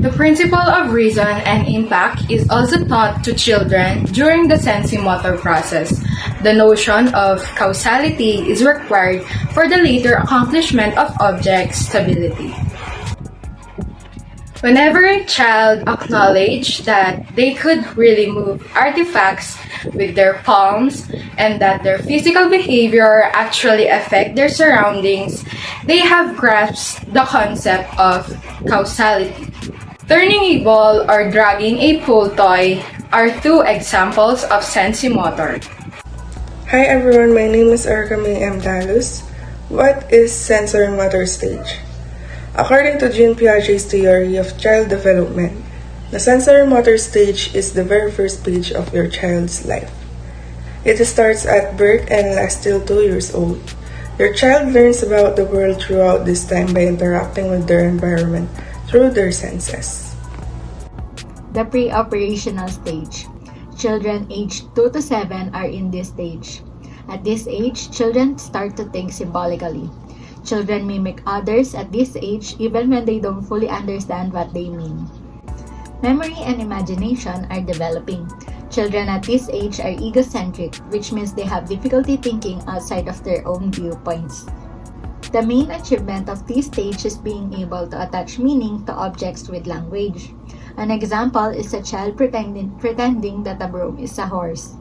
The principle of reason and impact is also taught to children during the sensory-motor process. The notion of causality is required for the later accomplishment of object stability. Whenever a child acknowledges that they could really move artifacts with their palms and that their physical behavior actually affect their surroundings, they have grasped the concept of causality. Turning a ball or dragging a pull toy are two examples of sensory-motor. Hi everyone, my name is Erica May M. Dalus. What is sensory motor stage? According to Piaget's theory of child development, the sensory motor stage is the very first stage of your child's life. It starts at birth and lasts till 2 years old. Your child learns about the world throughout this time by interacting with their environment through their senses. The pre-operational stage. Children aged 2 to 7 are in this stage. At this age, children start to think symbolically. Children mimic others at this age even when they don't fully understand what they mean. Memory and imagination are developing. Children at this age are egocentric, which means they have difficulty thinking outside of their own viewpoints. The main achievement of this stage is being able to attach meaning to objects with language. An example is a child pretending that a broom is a horse.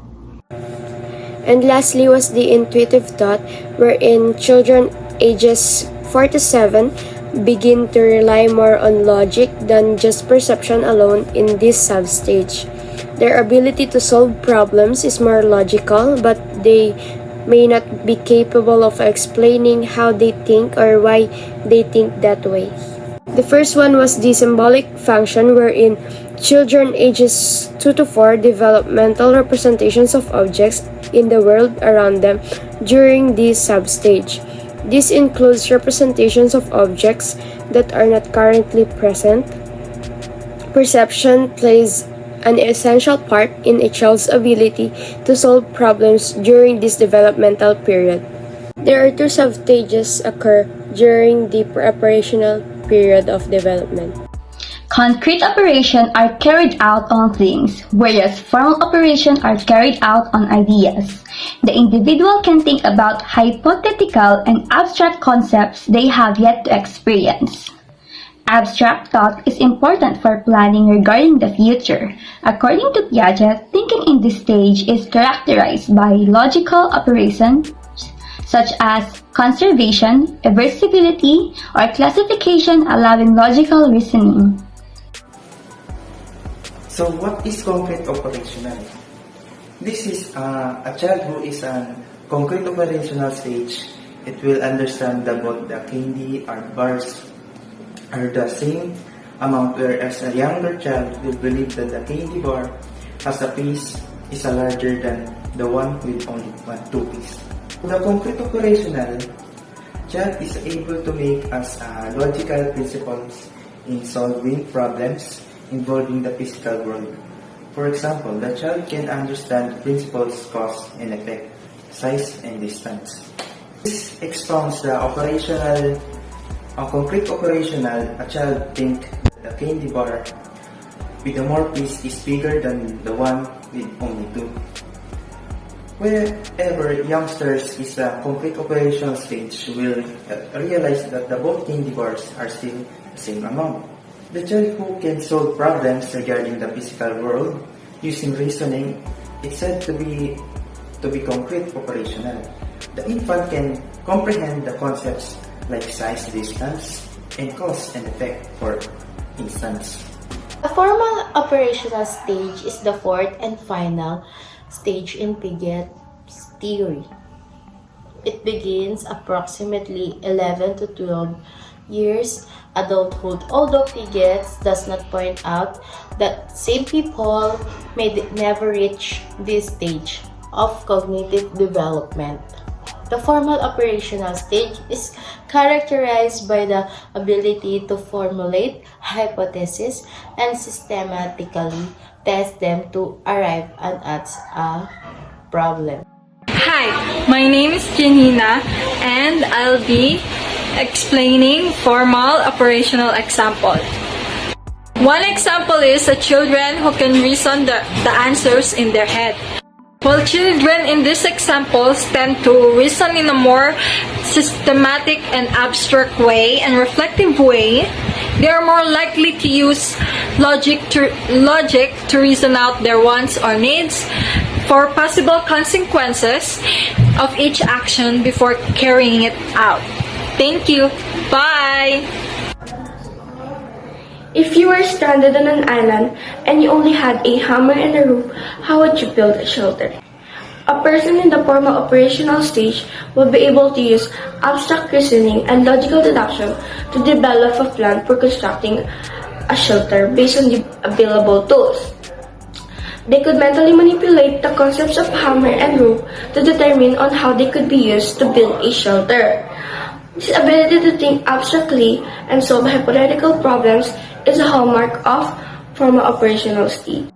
And lastly was the intuitive thought, wherein children ages 4 to 7 begin to rely more on logic than just perception alone in this substage. Their ability to solve problems is more logical, but they may not be capable of explaining how they think or why they think that way. The first one was the symbolic function, wherein children ages 2 to 4 develop mental representations of objects in the world around them during this substage. This includes representations of objects that are not currently present. Perception plays an essential part in a child's ability to solve problems during this developmental period. There are 2 substages occur during the pre-operational period of development. Concrete operations are carried out on things, whereas formal operations are carried out on ideas. The individual can think about hypothetical and abstract concepts they have yet to experience. Abstract thought is important for planning regarding the future. According to Piaget, thinking in this stage is characterized by logical operations such as conservation, reversibility, or classification allowing logical reasoning. So what is concrete operational? This is a child who is on concrete operational stage. It will understand that both the candy or bars are the same amount, whereas a younger child will believe that the candy bar has a piece is larger than the one with only 2 pieces. The concrete operational child is able to make us logical principles in solving problems involving the physical world. For example, the child can understand principles cause and effect, size and distance. This expounds the concrete operational. A child think the candy bar with the more piece is bigger than the one with only 2. Wherever youngsters is a concrete operational stage will realize that the both candy bars are still the same amount. The child who can solve problems regarding the physical world using reasoning is said to be concrete operational. The infant can comprehend the concepts like size, distance, and cause and effect, for instance. The formal operational stage is the fourth and final stage in Piaget's theory. It begins approximately 11 to 12 years adulthood, although Piaget does not point out that same people may never reach this stage of cognitive development. The formal operational stage is characterized by the ability to formulate hypotheses and systematically test them to arrive at a problem. Hi, my name is Janina and I'll be explaining formal operational example. One example is the children who can reason the answers in their head. While children in these examples tend to reason in a more systematic and abstract way and reflective way, they are more likely to use logic to reason out their wants or needs for possible consequences of each action before carrying it out. Thank you. Bye! If you were stranded on an island and you only had a hammer and a rope, how would you build a shelter? A person in the formal operational stage will be able to use abstract reasoning and logical deduction to develop a plan for constructing a shelter based on the available tools. They could mentally manipulate the concepts of hammer and rope to determine on how they could be used to build a shelter. This ability to think abstractly and solve hypothetical problems is a hallmark of formal operational state.